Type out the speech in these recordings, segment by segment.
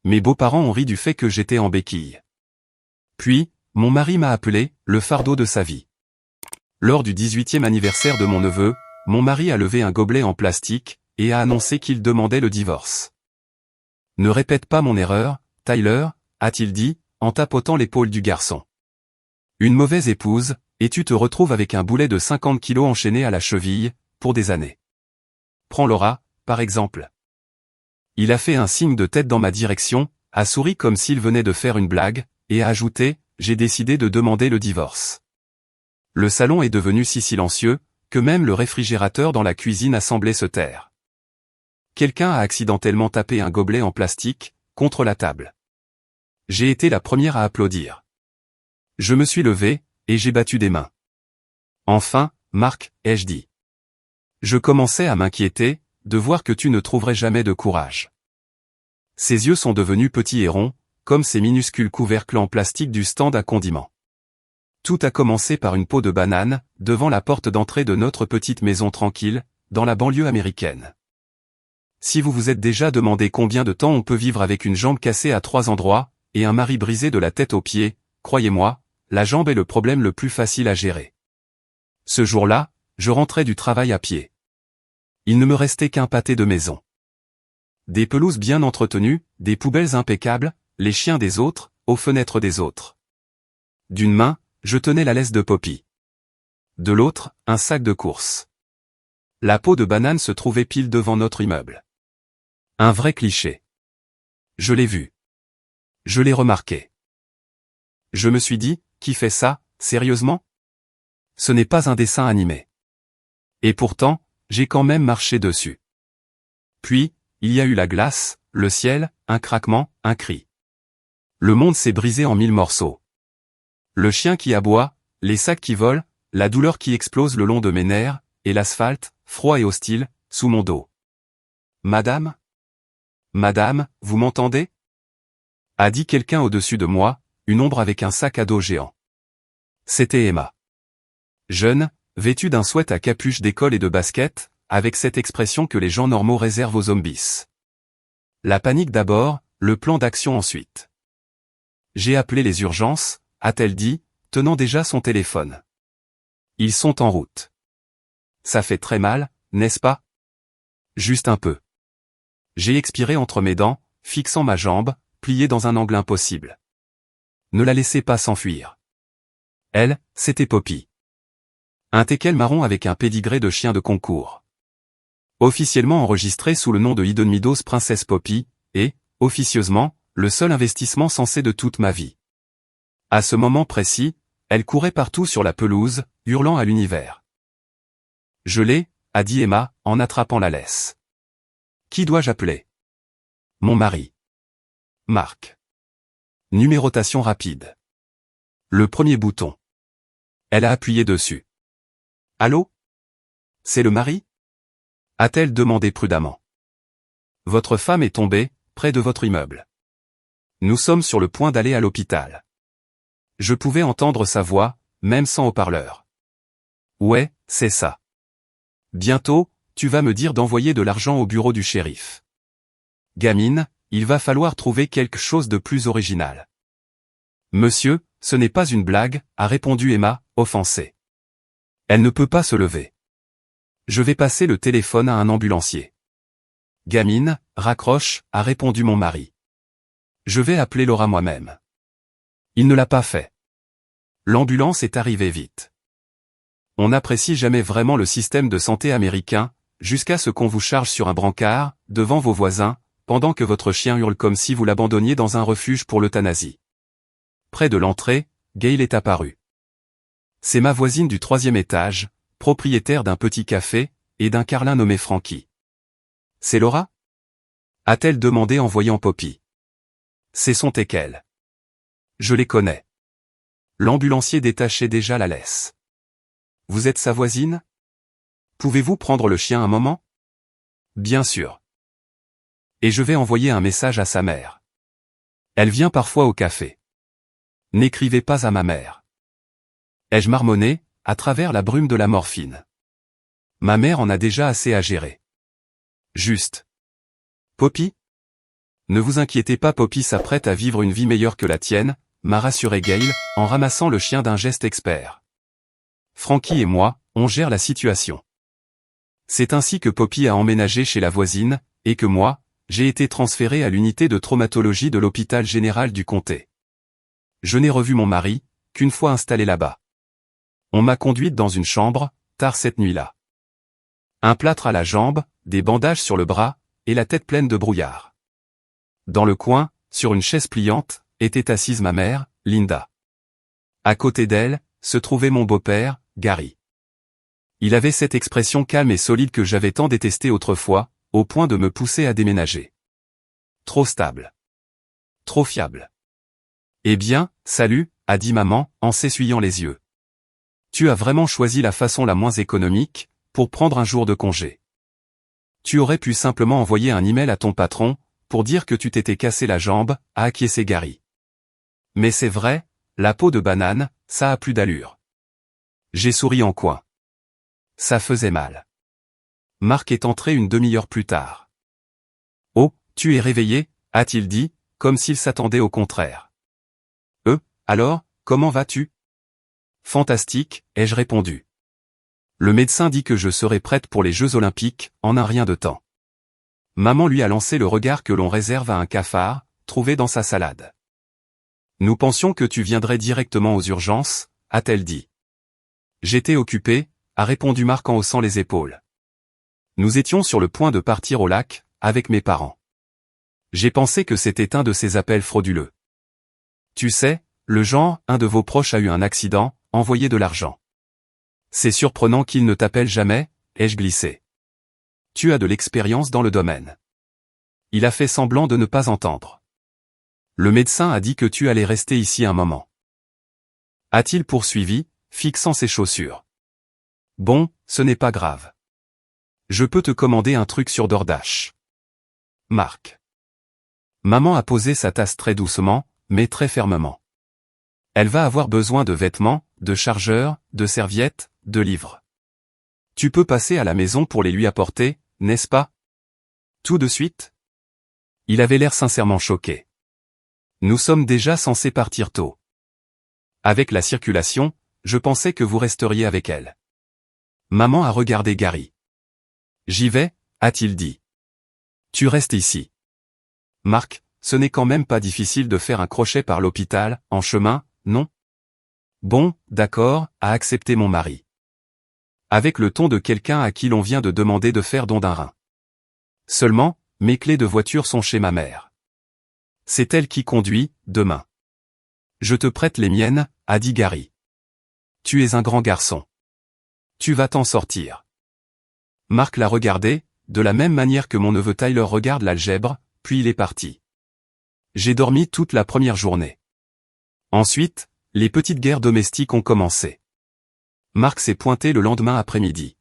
Mes beaux-parents ont ri du fait que j'étais en béquille. Puis, mon mari m'a appelé « le fardeau de sa vie ». Lors du 18e anniversaire de mon neveu, mon mari a levé un gobelet en plastique, et a annoncé qu'il demandait le divorce. « Ne répète pas mon erreur, Tyler », a-t-il dit, en tapotant l'épaule du garçon. Une mauvaise épouse, et tu te retrouves avec un boulet de 50 kilos enchaîné à la cheville, pour des années. Prends Laura, par exemple. Il a fait un signe de tête dans ma direction, a souri comme s'il venait de faire une blague, et a ajouté, j'ai décidé de demander le divorce. Le salon est devenu si silencieux, que même le réfrigérateur dans la cuisine a semblé se taire. Quelqu'un a accidentellement tapé un gobelet en plastique, contre la table. J'ai été la première à applaudir. Je me suis levé, et j'ai battu des mains. Enfin, Marc, ai-je dit. Je commençais à m'inquiéter, de voir que tu ne trouverais jamais de courage. Ses yeux sont devenus petits et ronds, comme ces minuscules couvercles en plastique du stand à condiments. Tout a commencé par une peau de banane, devant la porte d'entrée de notre petite maison tranquille, dans la banlieue américaine. Si vous vous êtes déjà demandé combien de temps on peut vivre avec une jambe cassée à 3 endroits, et un mari brisé de la tête aux pieds, croyez-moi, la jambe est le problème le plus facile à gérer. Ce jour-là, je rentrais du travail à pied. Il ne me restait qu'un pâté de maison. Des pelouses bien entretenues, des poubelles impeccables, les chiens des autres, aux fenêtres des autres. D'une main, je tenais la laisse de Poppy. De l'autre, un sac de course. La peau de banane se trouvait pile devant notre immeuble. Un vrai cliché. Je l'ai vu. Je l'ai remarqué. Je me suis dit, qui fait ça, sérieusement? Ce n'est pas un dessin animé. Et pourtant, j'ai quand même marché dessus. Puis, il y a eu la glace, le ciel, un craquement, un cri. Le monde s'est brisé en 1000 morceaux. Le chien qui aboie, les sacs qui volent, la douleur qui explose le long de mes nerfs, et l'asphalte, froid et hostile, sous mon dos. Madame? Madame, vous m'entendez? A dit quelqu'un au-dessus de moi, une ombre avec un sac à dos géant. C'était Emma. Jeune, vêtue d'un sweat à capuche d'école et de basket, avec cette expression que les gens normaux réservent aux zombies. La panique d'abord, le plan d'action ensuite. J'ai appelé les urgences, a-t-elle dit, tenant déjà son téléphone. Ils sont en route. Ça fait très mal, n'est-ce pas? Juste un peu. J'ai expiré entre mes dents, fixant ma jambe, pliée dans un angle impossible. Ne la laissez pas s'enfuir. Elle, c'était Poppy. Un teckel marron avec un pédigré de chien de concours. Officiellement enregistré sous le nom de Hidden Meadows Princesse Poppy, et, officieusement, le seul investissement censé de toute ma vie. À ce moment précis, elle courait partout sur la pelouse, hurlant à l'univers. Je l'ai, a dit Emma, en attrapant la laisse. Qui dois-je appeler? Mon mari. Marc. Numérotation rapide. Le premier bouton. Elle a appuyé dessus. Allô? C'est le mari? A-t-elle demandé prudemment. Votre femme est tombée, près de votre immeuble. Nous sommes sur le point d'aller à l'hôpital. Je pouvais entendre sa voix, même sans haut-parleur. Ouais, c'est ça. Bientôt, tu vas me dire d'envoyer de l'argent au bureau du shérif. Gamine, il va falloir trouver quelque chose de plus original. Monsieur, ce n'est pas une blague, a répondu Emma, offensée. Elle ne peut pas se lever. Je vais passer le téléphone à un ambulancier. Gamine, raccroche, a répondu mon mari. Je vais appeler Laura moi-même. Il ne l'a pas fait. L'ambulance est arrivée vite. On n'apprécie jamais vraiment le système de santé américain, jusqu'à ce qu'on vous charge sur un brancard, devant vos voisins, pendant que votre chien hurle comme si vous l'abandonniez dans un refuge pour l'euthanasie. Près de l'entrée, Gail est apparue. C'est ma voisine du 3e étage, propriétaire d'un petit café, et d'un carlin nommé Frankie. C'est Laura? A-t-elle demandé en voyant Poppy. C'est son teckel. Je les connais. L'ambulancier détachait déjà la laisse. Vous êtes sa voisine? Pouvez-vous prendre le chien un moment? Bien sûr. Et je vais envoyer un message à sa mère. Elle vient parfois au café. N'écrivez pas à ma mère. Ai-je marmonné, à travers la brume de la morphine. Ma mère en a déjà assez à gérer. Juste. Poppy? Ne vous inquiétez pas, Poppy s'apprête à vivre une vie meilleure que la tienne, m'a rassuré Gail, en ramassant le chien d'un geste expert. Frankie et moi, on gère la situation. C'est ainsi que Poppy a emménagé chez la voisine, et que moi, j'ai été transféré à l'unité de traumatologie de l'hôpital général du comté. Je n'ai revu mon mari, qu'une fois installé là-bas. On m'a conduite dans une chambre, tard cette nuit-là. Un plâtre à la jambe, des bandages sur le bras, et la tête pleine de brouillard. Dans le coin, sur une chaise pliante, était assise ma mère, Linda. À côté d'elle, se trouvait mon beau-père, Gary. Il avait cette expression calme et solide que j'avais tant détestée autrefois, au point de me pousser à déménager. Trop stable. Trop fiable. Eh bien, salut, a dit maman, en s'essuyant les yeux. Tu as vraiment choisi la façon la moins économique, pour prendre un jour de congé. Tu aurais pu simplement envoyer un email à ton patron, pour dire que tu t'étais cassé la jambe, a acquiescé Gary. Mais c'est vrai, la peau de banane, ça a plus d'allure. J'ai souri en coin. Ça faisait mal. Marc est entré une demi-heure plus tard. Oh, tu es réveillé, a-t-il dit, comme s'il s'attendait au contraire. Alors, comment vas-tu? Fantastique, ai-je répondu. Le médecin dit que je serai prête pour les Jeux Olympiques, en un rien de temps. Maman lui a lancé le regard que l'on réserve à un cafard, trouvé dans sa salade. Nous pensions que tu viendrais directement aux urgences, a-t-elle dit. J'étais occupé, a répondu Marc en haussant les épaules. Nous étions sur le point de partir au lac, avec mes parents. J'ai pensé que c'était un de ces appels frauduleux. Tu sais, le genre, un de vos proches a eu un accident, envoyé de l'argent. C'est surprenant qu'il ne t'appelle jamais, ai-je glissé. Tu as de l'expérience dans le domaine. Il a fait semblant de ne pas entendre. Le médecin a dit que tu allais rester ici un moment. A-t-il poursuivi, fixant ses chaussures. Bon, ce n'est pas grave. Je peux te commander un truc sur DoorDash. Marc. Maman a posé sa tasse très doucement, mais très fermement. Elle va avoir besoin de vêtements, de chargeurs, de serviettes, de livres. Tu peux passer à la maison pour les lui apporter, n'est-ce pas? Tout de suite? Il avait l'air sincèrement choqué. Nous sommes déjà censés partir tôt. Avec la circulation, je pensais que vous resteriez avec elle. Maman a regardé Gary. J'y vais, a-t-il dit. Tu restes ici. Marc, ce n'est quand même pas difficile de faire un crochet par l'hôpital, en chemin, non? Bon, d'accord, a accepté mon mari. Avec le ton de quelqu'un à qui l'on vient de demander de faire don d'un rein. Seulement, mes clés de voiture sont chez ma mère. C'est elle qui conduit, demain. Je te prête les miennes, a dit Gary. Tu es un grand garçon. Tu vas t'en sortir. Marc l'a regardé, de la même manière que mon neveu Tyler regarde l'algèbre, puis il est parti. J'ai dormi toute la première journée. Ensuite, les petites guerres domestiques ont commencé. Marc s'est pointé le lendemain après-midi.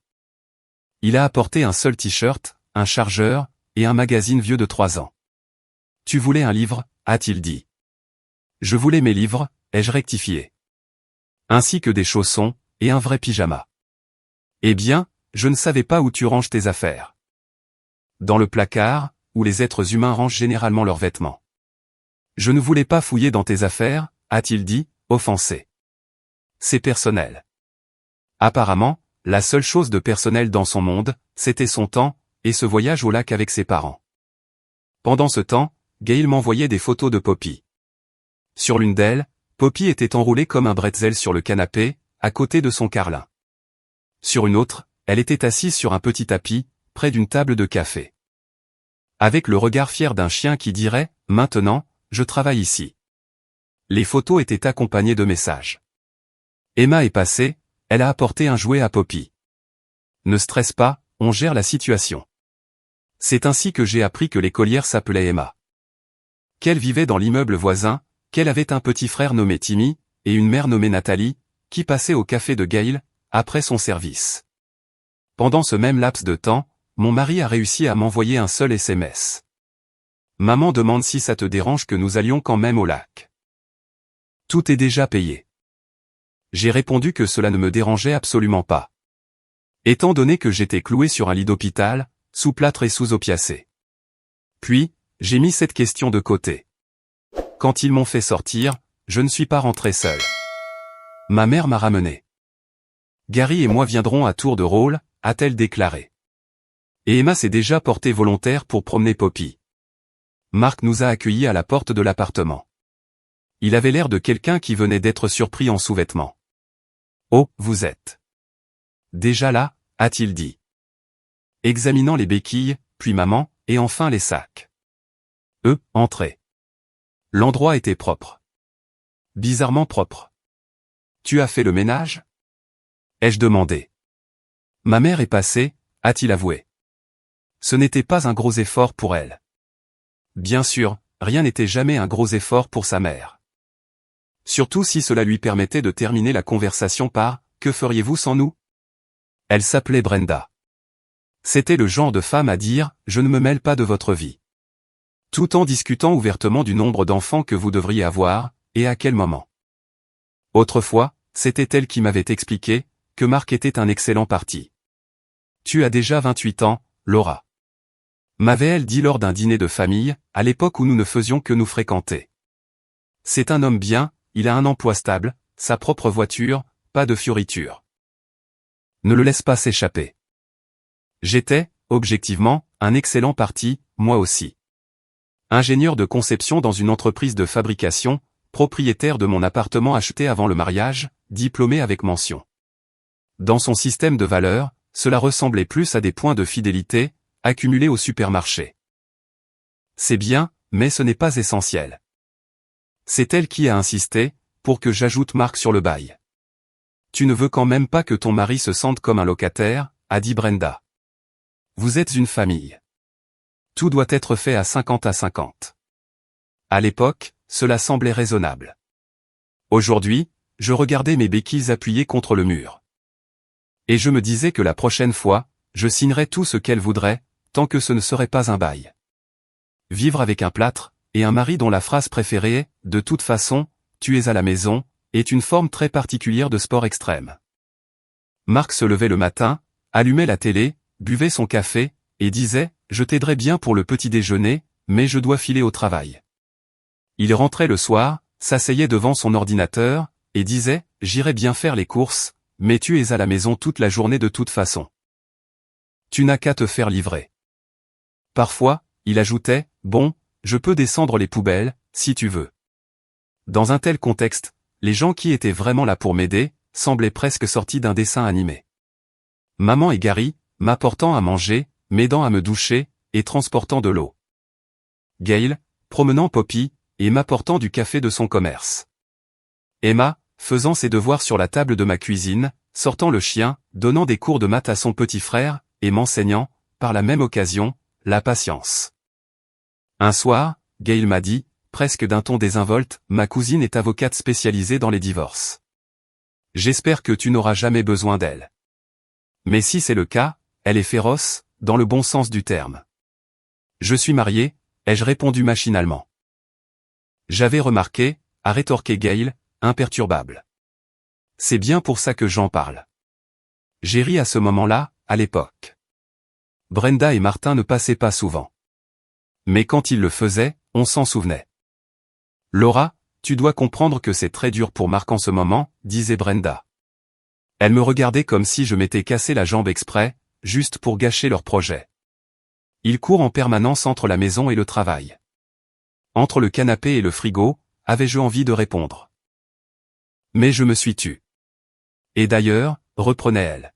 Il a apporté un seul t-shirt, un chargeur, et un magazine vieux de 3 ans. Tu voulais un livre, a-t-il dit. Je voulais mes livres, ai-je rectifié. Ainsi que des chaussons, et un vrai pyjama. Eh bien, je ne savais pas où tu ranges tes affaires. Dans le placard, où les êtres humains rangent généralement leurs vêtements. Je ne voulais pas fouiller dans tes affaires, a-t-il dit, offensé. C'est personnel. Apparemment, la seule chose de personnel dans son monde, c'était son temps, et ce voyage au lac avec ses parents. Pendant ce temps, Gail m'envoyait des photos de Poppy. Sur l'une d'elles, Poppy était enroulée comme un bretzel sur le canapé, à côté de son carlin. Sur une autre, elle était assise sur un petit tapis, près d'une table de café. Avec le regard fier d'un chien qui dirait « Maintenant, je travaille ici ». Les photos étaient accompagnées de messages. Emma est passée, elle a apporté un jouet à Poppy. Ne stresse pas, on gère la situation. C'est ainsi que j'ai appris que l'écolière s'appelait Emma. Qu'elle vivait dans l'immeuble voisin, qu'elle avait un petit frère nommé Timmy, et une mère nommée Nathalie, qui passait au café de Gail, après son service. Pendant ce même laps de temps, mon mari a réussi à m'envoyer un seul SMS. Maman demande si ça te dérange que nous allions quand même au lac. Tout est déjà payé. J'ai répondu que cela ne me dérangeait absolument pas. Étant donné que j'étais cloué sur un lit d'hôpital, sous plâtre et sous opiacé. Puis, J'ai mis cette question de côté. Quand ils m'ont fait sortir, je ne suis pas rentré seul. Ma mère m'a ramené. Gary et moi viendrons à tour de rôle, a-t-elle déclaré. Et Emma s'est déjà portée volontaire pour promener Poppy. Mark nous a accueillis à la porte de l'appartement. Il avait l'air de quelqu'un qui venait d'être surpris en sous-vêtements. « Oh, vous êtes déjà là ?» a-t-il dit. Examinant les béquilles, puis maman, et enfin les sacs. Entrez. L'endroit était propre. Bizarrement propre. « Tu as fait le ménage ?» ai-je demandé. Ma mère est passée, a-t-il avoué. Ce n'était pas un gros effort pour elle. Bien sûr, rien n'était jamais un gros effort pour sa mère. Surtout si cela lui permettait de terminer la conversation par « Que feriez-vous sans nous ?» Elle s'appelait Brenda. C'était le genre de femme à dire « Je ne me mêle pas de votre vie ». Tout en discutant ouvertement du nombre d'enfants que vous devriez avoir, et à quel moment. Autrefois, c'était elle qui m'avait expliqué que Mark était un excellent parti. « Tu as déjà 28 ans, Laura. » m'avait-elle dit lors d'un dîner de famille, à l'époque où nous ne faisions que nous fréquenter. C'est un homme bien, il a un emploi stable, sa propre voiture, pas de fioritures. Ne le laisse pas s'échapper. J'étais, objectivement, un excellent parti, moi aussi. Ingénieur de conception dans une entreprise de fabrication, propriétaire de mon appartement acheté avant le mariage, diplômé avec mention. Dans son système de valeurs, cela ressemblait plus à des points de fidélité, accumulés au supermarché. C'est bien, mais ce n'est pas essentiel. C'est elle qui a insisté, pour que j'ajoute Mark sur le bail. Tu ne veux quand même pas que ton mari se sente comme un locataire, a dit Brenda. Vous êtes une famille. Tout doit être fait à 50-50. À l'époque, cela semblait raisonnable. Aujourd'hui, je regardais mes béquilles appuyées contre le mur. Et je me disais que la prochaine fois, je signerais tout ce qu'elle voudrait, tant que ce ne serait pas un bail. Vivre avec un plâtre, et un mari dont la phrase préférée est « de toute façon, tu es à la maison », est une forme très particulière de sport extrême. Mark se levait le matin, allumait la télé, buvait son café, et disait « Je t'aiderai bien pour le petit déjeuner, mais je dois filer au travail ». Il rentrait le soir, s'asseyait devant son ordinateur, et disait « J'irai bien faire les courses, mais tu es à la maison toute la journée de toute façon. Tu n'as qu'à te faire livrer. » Parfois, il ajoutait « Bon, je peux descendre les poubelles, si tu veux. » Dans un tel contexte, les gens qui étaient vraiment là pour m'aider, semblaient presque sortis d'un dessin animé. Maman et Gary, m'apportant à manger, m'aidant à me doucher, et transportant de l'eau. Gail, promenant Poppy, et m'apportant du café de son commerce. Emma, faisant ses devoirs sur la table de ma cuisine, sortant le chien, donnant des cours de maths à son petit frère, et m'enseignant, par la même occasion, la patience. Un soir, Gail m'a dit, presque d'un ton désinvolte, ma cousine est avocate spécialisée dans les divorces. J'espère que tu n'auras jamais besoin d'elle. Mais si c'est le cas, elle est féroce, dans le bon sens du terme. Je suis marié, ai-je répondu machinalement. J'avais remarqué, a rétorqué Gail, imperturbable. C'est bien pour ça que j'en parle. J'ai ri à ce moment-là, à l'époque. Brenda et Martin ne passaient pas souvent. Mais quand ils le faisaient, on s'en souvenait. Laura, tu dois comprendre que c'est très dur pour Mark en ce moment, disait Brenda. Elle me regardait comme si je m'étais cassé la jambe exprès, juste pour gâcher leur projet. Il court en permanence entre la maison et le travail. Entre le canapé et le frigo, avais-je envie de répondre. Mais je me suis tue. Et d'ailleurs, reprenait-elle.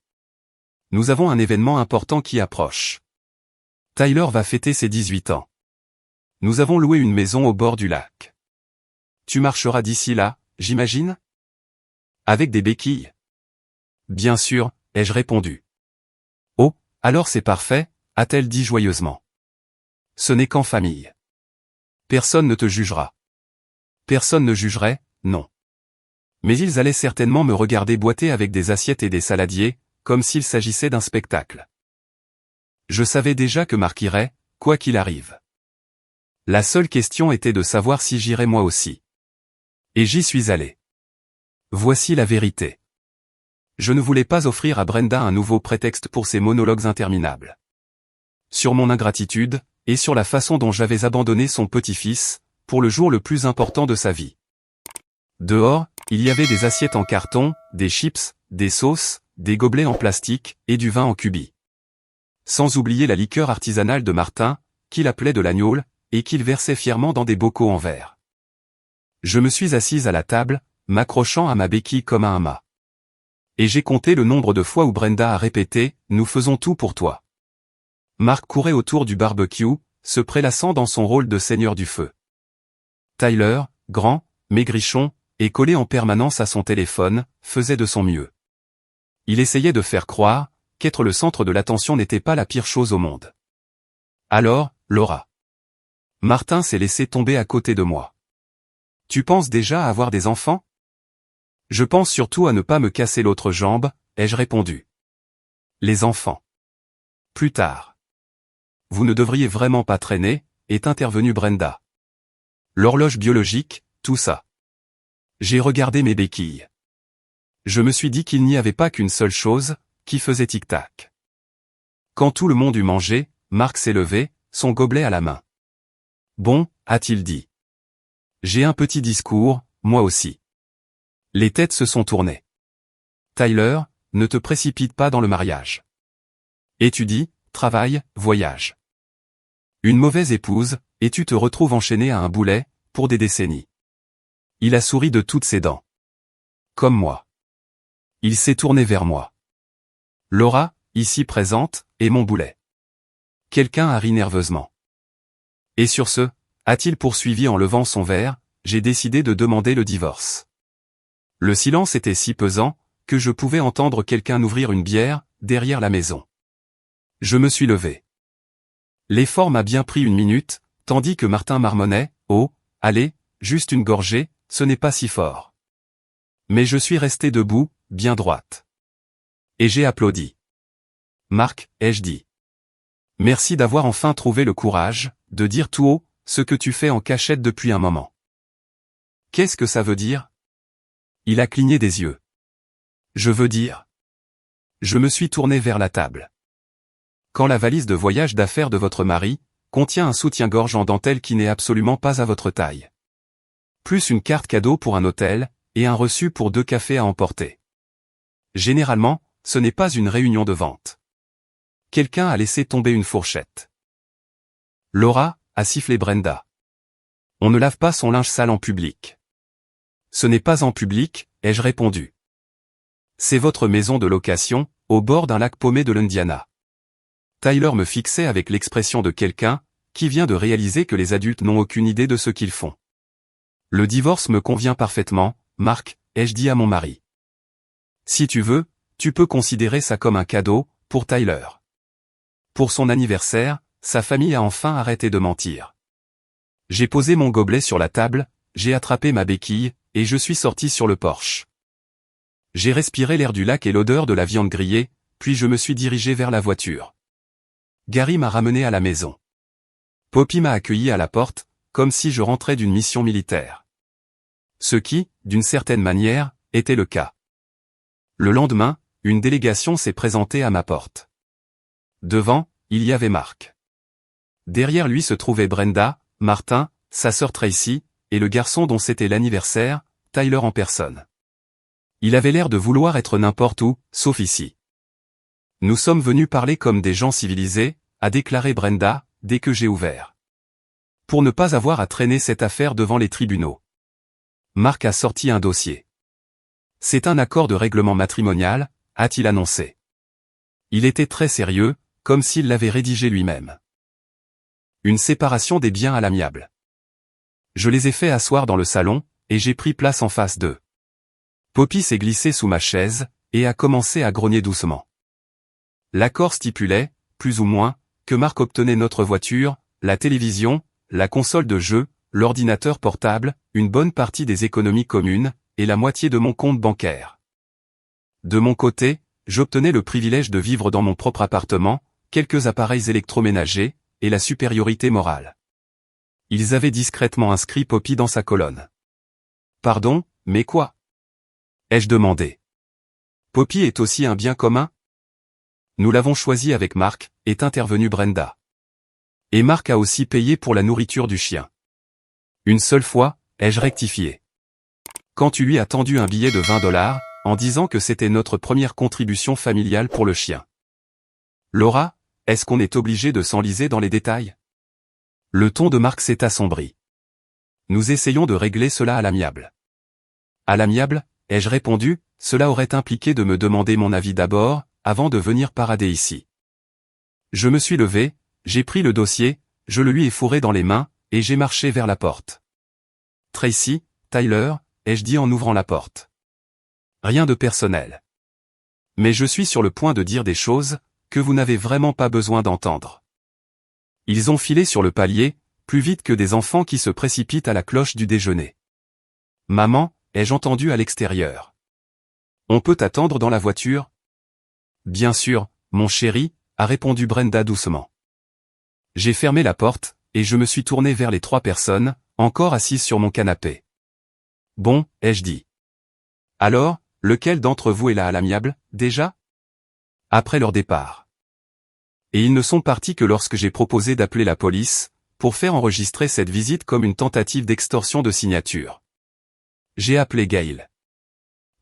Nous avons un événement important qui approche. Tyler va fêter ses 18 ans. Nous avons loué une maison au bord du lac. Tu marcheras d'ici là, j'imagine? Avec des béquilles? Bien sûr, ai-je répondu. Oh, alors c'est parfait, a-t-elle dit joyeusement. Ce n'est qu'en famille. Personne ne te jugera. Personne ne jugerait, non. Mais ils allaient certainement me regarder boiter avec des assiettes et des saladiers, comme s'il s'agissait d'un spectacle. Je savais déjà que Mark irait, quoi qu'il arrive. La seule question était de savoir si j'irais moi aussi. Et j'y suis allé. Voici la vérité. Je ne voulais pas offrir à Brenda un nouveau prétexte pour ses monologues interminables. Sur mon ingratitude, et sur la façon dont j'avais abandonné son petit-fils, pour le jour le plus important de sa vie. Dehors, il y avait des assiettes en carton, des chips, des sauces, des gobelets en plastique, et du vin en cubis. Sans oublier la liqueur artisanale de Martin, qu'il appelait de l'agneau, et qu'il versait fièrement dans des bocaux en verre. Je me suis assise à la table, m'accrochant à ma béquille comme à un mât. Et j'ai compté le nombre de fois où Brenda a répété « Nous faisons tout pour toi ». Mark courait autour du barbecue, se prélassant dans son rôle de seigneur du feu. Tyler, grand, maigrichon, et collé en permanence à son téléphone, faisait de son mieux. Il essayait de faire croire qu'être le centre de l'attention n'était pas la pire chose au monde. Alors, Laura. Martin s'est laissé tomber à côté de moi. Tu penses déjà à avoir des enfants? Je pense surtout à ne pas me casser l'autre jambe, ai-je répondu. Les enfants. Plus tard. Vous ne devriez vraiment pas traîner, est intervenue Brenda. L'horloge biologique, tout ça. J'ai regardé mes béquilles. Je me suis dit qu'il n'y avait pas qu'une seule chose, qui faisait tic-tac. Quand tout le monde eut mangé, Mark s'est levé, son gobelet à la main. Bon, a-t-il dit. J'ai un petit discours, moi aussi. Les têtes se sont tournées. Tyler, ne te précipite pas dans le mariage. Étudie, travaille, voyage. Une mauvaise épouse, et tu te retrouves enchaîné à un boulet, pour des décennies. Il a souri de toutes ses dents. Comme moi. Il s'est tourné vers moi. Laura, ici présente, est mon boulet. Quelqu'un a ri nerveusement. Et sur ce, a-t-il poursuivi en levant son verre, j'ai décidé de demander le divorce. Le silence était si pesant, que je pouvais entendre quelqu'un ouvrir une bière, derrière la maison. Je me suis levé. L'effort m'a bien pris 1 minute, tandis que Martin marmonnait, « Oh, allez, juste une gorgée, ce n'est pas si fort. » Mais je suis resté debout, bien droite. Et j'ai applaudi. Mark, ai-je dit. Merci d'avoir enfin trouvé le courage, de dire tout haut, ce que tu fais en cachette depuis un moment. Qu'est-ce que ça veut dire? Il a cligné des yeux. Je veux dire. Je me suis tourné vers la table. Quand la valise de voyage d'affaires de votre mari contient un soutien-gorge en dentelle qui n'est absolument pas à votre taille. Plus une carte cadeau pour un hôtel, et un reçu pour 2 cafés à emporter. Généralement, ce n'est pas une réunion de vente. Quelqu'un a laissé tomber une fourchette. Laura, a sifflé Brenda. On ne lave pas son linge sale en public. Ce n'est pas en public, ai-je répondu. C'est votre maison de location, au bord d'un lac paumé de l'Indiana. Tyler me fixait avec l'expression de quelqu'un qui vient de réaliser que les adultes n'ont aucune idée de ce qu'ils font. Le divorce me convient parfaitement, Mark, ai-je dit à mon mari. Si tu veux, tu peux considérer ça comme un cadeau, pour Tyler. Pour son anniversaire, sa famille a enfin arrêté de mentir. J'ai posé mon gobelet sur la table, j'ai attrapé ma béquille, et je suis sorti sur le porche. J'ai respiré l'air du lac et l'odeur de la viande grillée, puis je me suis dirigé vers la voiture. Gary m'a ramené à la maison. Poppy m'a accueilli à la porte, comme si je rentrais d'une mission militaire. Ce qui, d'une certaine manière, était le cas. Le lendemain, une délégation s'est présentée à ma porte. Devant, il y avait Mark. Derrière lui se trouvaient Brenda, Martin, sa sœur Tracy, et le garçon dont c'était l'anniversaire, Tyler en personne. Il avait l'air de vouloir être n'importe où, sauf ici. Nous sommes venus parler comme des gens civilisés, a déclaré Brenda, dès que j'ai ouvert. Pour ne pas avoir à traîner cette affaire devant les tribunaux. Mark a sorti un dossier. C'est un accord de règlement matrimonial, a-t-il annoncé. Il était très sérieux, comme s'il l'avait rédigé lui-même. Une séparation des biens à l'amiable. Je les ai fait asseoir dans le salon, et j'ai pris place en face d'eux. Poppy s'est glissée sous ma chaise, et a commencé à grogner doucement. L'accord stipulait, plus ou moins, que Mark obtenait notre voiture, la télévision, la console de jeu, l'ordinateur portable, une bonne partie des économies communes, et la moitié de mon compte bancaire. De mon côté, j'obtenais le privilège de vivre dans mon propre appartement, quelques appareils électroménagers, et la supériorité morale. Ils avaient discrètement inscrit Poppy dans sa colonne. Pardon, mais quoi? Ai-je demandé. Poppy est aussi un bien commun? Nous l'avons choisi avec Mark, est intervenue Brenda. Et Marc a aussi payé pour la nourriture du chien. Une seule fois, ai-je rectifié. Quand tu lui as tendu un billet de 20 $, en disant que c'était notre première contribution familiale pour le chien. Laura, est-ce qu'on est obligé de s'enliser dans les détails? Le ton de Marc s'est assombri. Nous essayons de régler cela à l'amiable. À l'amiable, ai-je répondu, cela aurait impliqué de me demander mon avis d'abord, avant de venir parader ici. Je me suis levé, j'ai pris le dossier, je le lui ai fourré dans les mains, et j'ai marché vers la porte. Tracy, Tyler, ai-je dit en ouvrant la porte. Rien de personnel. Mais je suis sur le point de dire des choses, que vous n'avez vraiment pas besoin d'entendre. Ils ont filé sur le palier, plus vite que des enfants qui se précipitent à la cloche du déjeuner. Maman, ai-je entendu à l'extérieur. On peut attendre dans la voiture? Bien sûr, mon chéri, a répondu Brenda doucement. J'ai fermé la porte, et je me suis tourné vers les 3 personnes, encore assises sur mon canapé. Bon, ai-je dit. Alors, lequel d'entre vous est là à l'amiable, déjà? Après leur départ. Et ils ne sont partis que lorsque j'ai proposé d'appeler la police, pour faire enregistrer cette visite comme une tentative d'extorsion de signature. J'ai appelé Gail.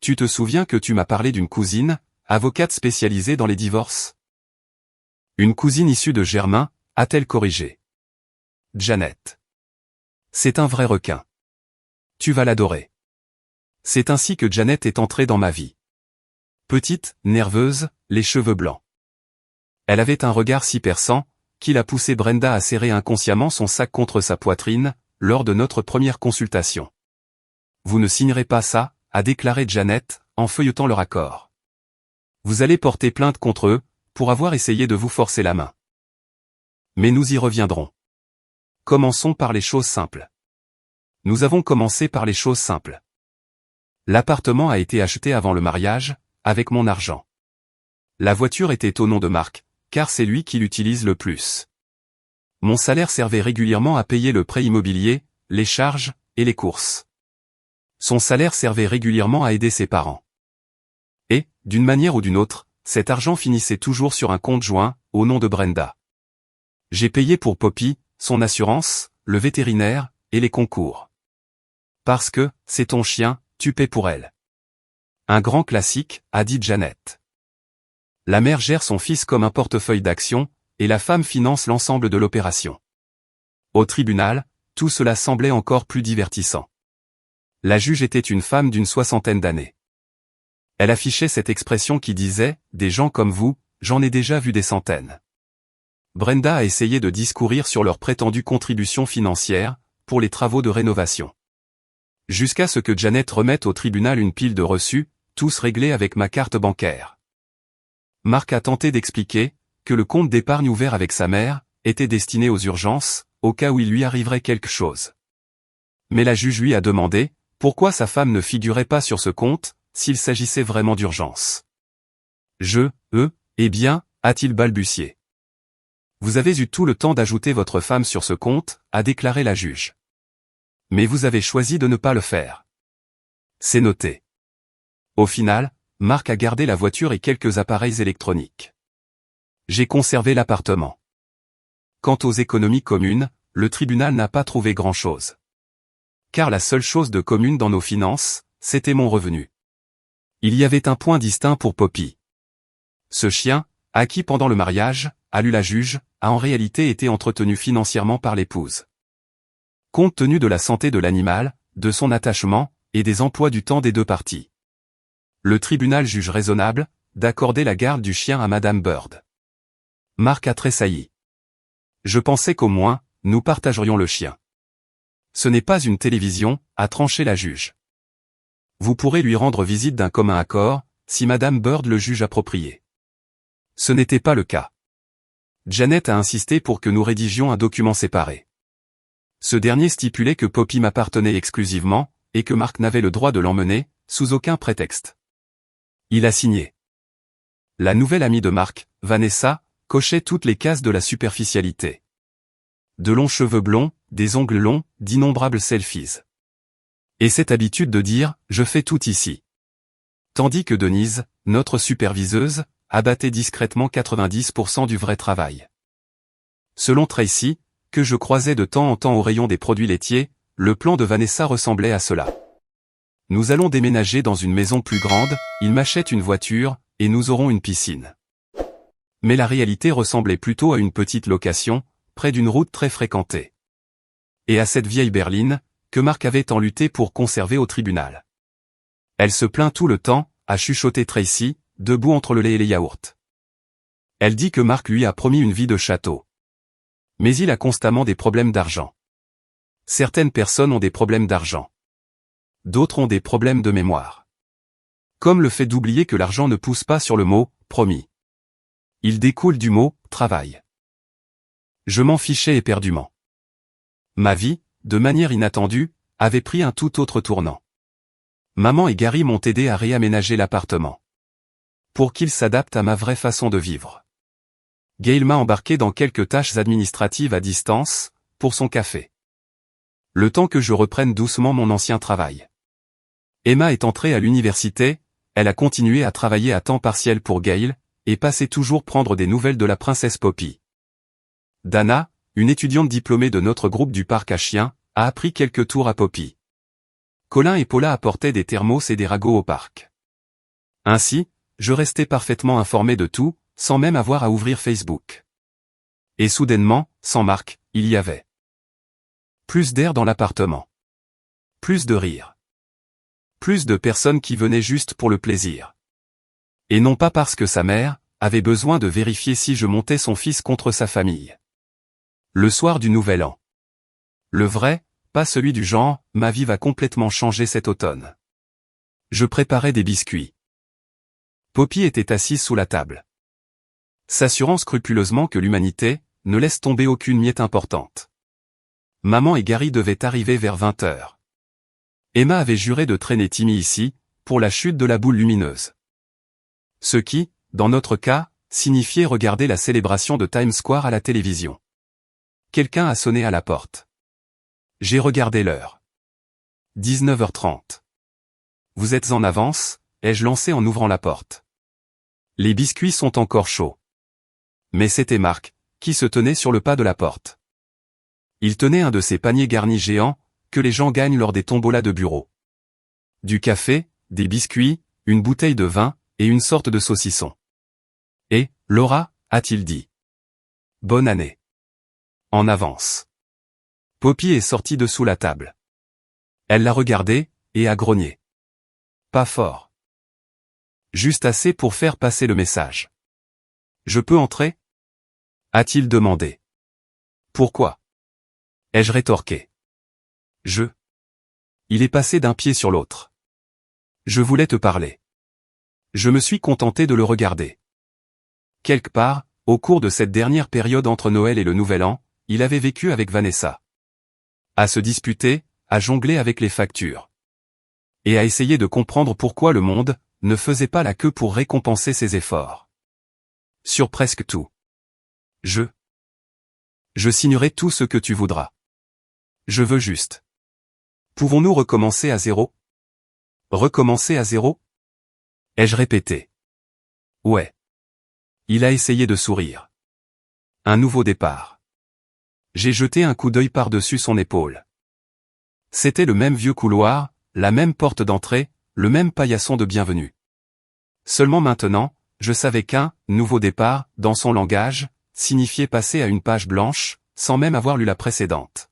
Tu te souviens que tu m'as parlé d'une cousine, avocate spécialisée dans les divorces? Une cousine issue de Germain, a-t-elle corrigé. Janet. C'est un vrai requin. Tu vas l'adorer. C'est ainsi que Janet est entrée dans ma vie. Petite, nerveuse, les cheveux blancs. Elle avait un regard si perçant, qu'il a poussé Brenda à serrer inconsciemment son sac contre sa poitrine, lors de notre première consultation. Vous ne signerez pas ça, a déclaré Janet, en feuilletant leur accord. Vous allez porter plainte contre eux, pour avoir essayé de vous forcer la main. Mais nous y reviendrons. Commençons par les choses simples. Nous avons commencé par les choses simples. L'appartement a été acheté avant le mariage, avec mon argent. La voiture était au nom de Marc, car c'est lui qui l'utilise le plus. Mon salaire servait régulièrement à payer le prêt immobilier, les charges, et les courses. Son salaire servait régulièrement à aider ses parents. Et, d'une manière ou d'une autre, cet argent finissait toujours sur un compte joint, au nom de Brenda. J'ai payé pour Poppy, son assurance, le vétérinaire, et les concours. Parce que, c'est ton chien, tu paies pour elle. Un grand classique, a dit Janet. La mère gère son fils comme un portefeuille d'actions, et la femme finance l'ensemble de l'opération. Au tribunal, tout cela semblait encore plus divertissant. La juge était une femme d'une 60aine d'années. Elle affichait cette expression qui disait « Des gens comme vous, j'en ai déjà vu des centaines ». Brenda a essayé de discourir sur leur prétendue contribution financière, pour les travaux de rénovation. Jusqu'à ce que Janet remette au tribunal une pile de reçus, tous réglés avec ma carte bancaire. Marc a tenté d'expliquer que le compte d'épargne ouvert avec sa mère était destiné aux urgences, au cas où il lui arriverait quelque chose. Mais la juge lui a demandé pourquoi sa femme ne figurait pas sur ce compte, s'il s'agissait vraiment d'urgence. Eh bien, a-t-il balbutié. Vous avez eu tout le temps d'ajouter votre femme sur ce compte, a déclaré la juge. Mais vous avez choisi de ne pas le faire. C'est noté. Au final, Marc a gardé la voiture et quelques appareils électroniques. J'ai conservé l'appartement. Quant aux économies communes, le tribunal n'a pas trouvé grand-chose. Car la seule chose de commune dans nos finances, c'était mon revenu. Il y avait un point distinct pour Poppy. Ce chien, acquis pendant le mariage, a lu la juge, a en réalité été entretenu financièrement par l'épouse. Compte tenu de la santé de l'animal, de son attachement, et des emplois du temps des deux parties. Le tribunal juge raisonnable, d'accorder la garde du chien à Madame Bird. Marc a tressailli. Je pensais qu'au moins, nous partagerions le chien. Ce n'est pas une télévision, a tranché la juge. Vous pourrez lui rendre visite d'un commun accord, si Madame Bird le juge approprié. Ce n'était pas le cas. Janet a insisté pour que nous rédigions un document séparé. Ce dernier stipulait que Poppy m'appartenait exclusivement, et que Marc n'avait le droit de l'emmener, sous aucun prétexte. Il a signé. La nouvelle amie de Marc, Vanessa, cochait toutes les cases de la superficialité. De longs cheveux blonds, des ongles longs, d'innombrables selfies. Et cette habitude de dire « je fais tout ici ». Tandis que Denise, notre superviseuse, abattait discrètement 90% du vrai travail. Selon Tracy, que je croisais de temps en temps au rayon des produits laitiers, le plan de Vanessa ressemblait à cela. Nous allons déménager dans une maison plus grande, il m'achète une voiture, et nous aurons une piscine. Mais la réalité ressemblait plutôt à une petite location, près d'une route très fréquentée. Et à cette vieille berline, que Marc avait tant lutté pour conserver au tribunal. Elle se plaint tout le temps, a chuchoté Tracy, debout entre le lait et les yaourts. Elle dit que Marc lui a promis une vie de château. Mais il a constamment des problèmes d'argent. Certaines personnes ont des problèmes d'argent. D'autres ont des problèmes de mémoire. Comme le fait d'oublier que l'argent ne pousse pas sur le mot « promis ». Il découle du mot « travail ». Je m'en fichais éperdument. Ma vie, de manière inattendue, avait pris un tout autre tournant. Maman et Gary m'ont aidé à réaménager l'appartement. Pour qu'il s'adapte à ma vraie façon de vivre. Gail m'a embarqué dans quelques tâches administratives à distance, pour son café. Le temps que je reprenne doucement mon ancien travail. Emma est entrée à l'université, elle a continué à travailler à temps partiel pour Gail, et passait toujours prendre des nouvelles de la princesse Poppy. Dana, une étudiante diplômée de notre groupe du parc à chiens, a appris quelques tours à Poppy. Colin et Paula apportaient des thermos et des ragots au parc. Ainsi, je restais parfaitement informé de tout, sans même avoir à ouvrir Facebook. Et soudainement, sans Marc, il y avait plus d'air dans l'appartement. Plus de rire. Plus de personnes qui venaient juste pour le plaisir. Et non pas parce que sa mère avait besoin de vérifier si je montais son fils contre sa famille. Le soir du Nouvel An. Le vrai, pas celui du genre, ma vie va complètement changer cet automne. Je préparais des biscuits. Poppy était assise sous la table. S'assurant scrupuleusement que l'humanité ne laisse tomber aucune miette importante. Maman et Gary devaient arriver vers 20h. Emma avait juré de traîner Timmy ici, pour la chute de la boule lumineuse. Ce qui, dans notre cas, signifiait regarder la célébration de Times Square à la télévision. Quelqu'un a sonné à la porte. J'ai regardé l'heure. 19h30. Vous êtes en avance, ai-je lancé en ouvrant la porte. Les biscuits sont encore chauds. Mais c'était Marc, qui se tenait sur le pas de la porte. Il tenait un de ces paniers garnis géants, que les gens gagnent lors des tombolas de bureau. Du café, des biscuits, une bouteille de vin, et une sorte de saucisson. Et, Laura, a-t-il dit. Bonne année. En avance. Poppy est sortie de sous la table. Elle l'a regardé, et a grogné. Pas fort. Juste assez pour faire passer le message. Je peux entrer? A-t-il demandé. Pourquoi? Ai-je rétorqué. Il est passé d'un pied sur l'autre. Je voulais te parler. Je me suis contenté de le regarder. Quelque part, au cours de cette dernière période entre Noël et le Nouvel An, il avait vécu avec Vanessa. À se disputer, à jongler avec les factures. Et à essayer de comprendre pourquoi le monde ne faisait pas la queue pour récompenser ses efforts. Sur presque tout. Je signerai tout ce que tu voudras. Je veux juste. Pouvons-nous recommencer à zéro? Recommencer à zéro? Ai-je répété. Ouais. Il a essayé de sourire. Un nouveau départ. J'ai jeté un coup d'œil par-dessus son épaule. C'était le même vieux couloir, la même porte d'entrée, le même paillasson de bienvenue. Seulement maintenant, je savais qu'un « nouveau départ », dans son langage, signifiait passer à une page blanche, sans même avoir lu la précédente.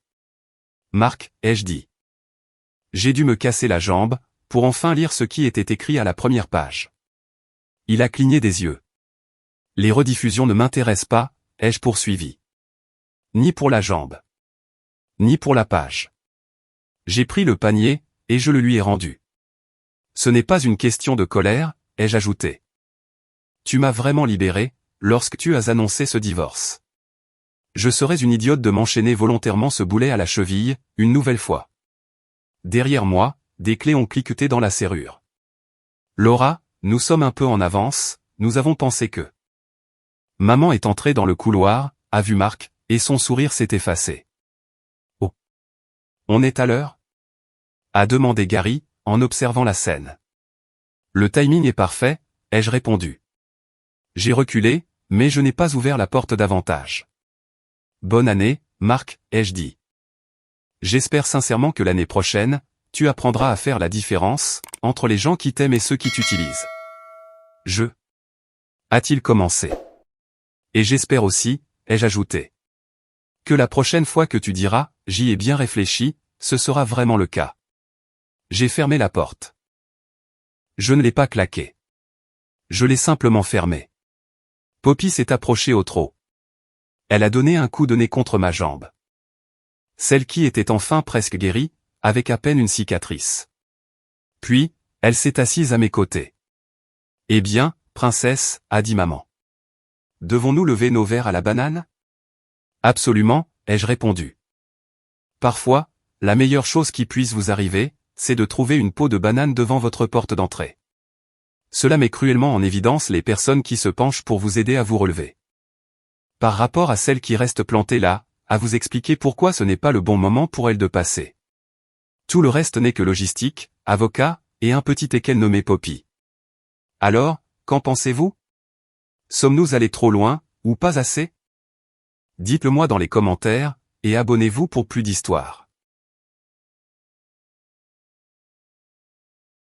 Marc, ai-je dit. J'ai dû me casser la jambe, pour enfin lire ce qui était écrit à la première page. Il a cligné des yeux. Les rediffusions ne m'intéressent pas, ai-je poursuivi. Ni pour la jambe. Ni pour la page. J'ai pris le panier, et je le lui ai rendu. Ce n'est pas une question de colère, ai-je ajouté. Tu m'as vraiment libéré, lorsque tu as annoncé ce divorce. Je serais une idiote de m'enchaîner volontairement ce boulet à la cheville, une nouvelle fois. Derrière moi, des clés ont cliqueté dans la serrure. Laura, nous sommes un peu en avance, nous avons pensé que. Maman est entrée dans le couloir, a vu Marc, et son sourire s'est effacé. Oh. On est à l'heure? A demandé Gary, en observant la scène. Le timing est parfait, ai-je répondu. J'ai reculé, mais je n'ai pas ouvert la porte davantage. Bonne année, Marc, ai-je dit. J'espère sincèrement que l'année prochaine, tu apprendras à faire la différence entre les gens qui t'aiment et ceux qui t'utilisent. A-t-il commencé. Et j'espère aussi, ai-je ajouté. Que la prochaine fois que tu diras, j'y ai bien réfléchi, ce sera vraiment le cas. J'ai fermé la porte. Je ne l'ai pas claquée. Je l'ai simplement fermée. Poppy s'est approchée au trot. Elle a donné un coup de nez contre ma jambe. Celle qui était enfin presque guérie, avec à peine une cicatrice. Puis, elle s'est assise à mes côtés. Eh bien, princesse, a dit maman. Devons-nous lever nos verres à la banane? Absolument, ai-je répondu. Parfois, la meilleure chose qui puisse vous arriver, c'est de trouver une peau de banane devant votre porte d'entrée. Cela met cruellement en évidence les personnes qui se penchent pour vous aider à vous relever. Par rapport à celles qui restent plantées là, à vous expliquer pourquoi ce n'est pas le bon moment pour elles de passer. Tout le reste n'est que logistique, avocat, et un petit équel nommé Poppy. Alors, qu'en pensez-vous? Sommes-nous allés trop loin, ou pas assez? Dites-le moi dans les commentaires, et abonnez-vous pour plus d'histoires.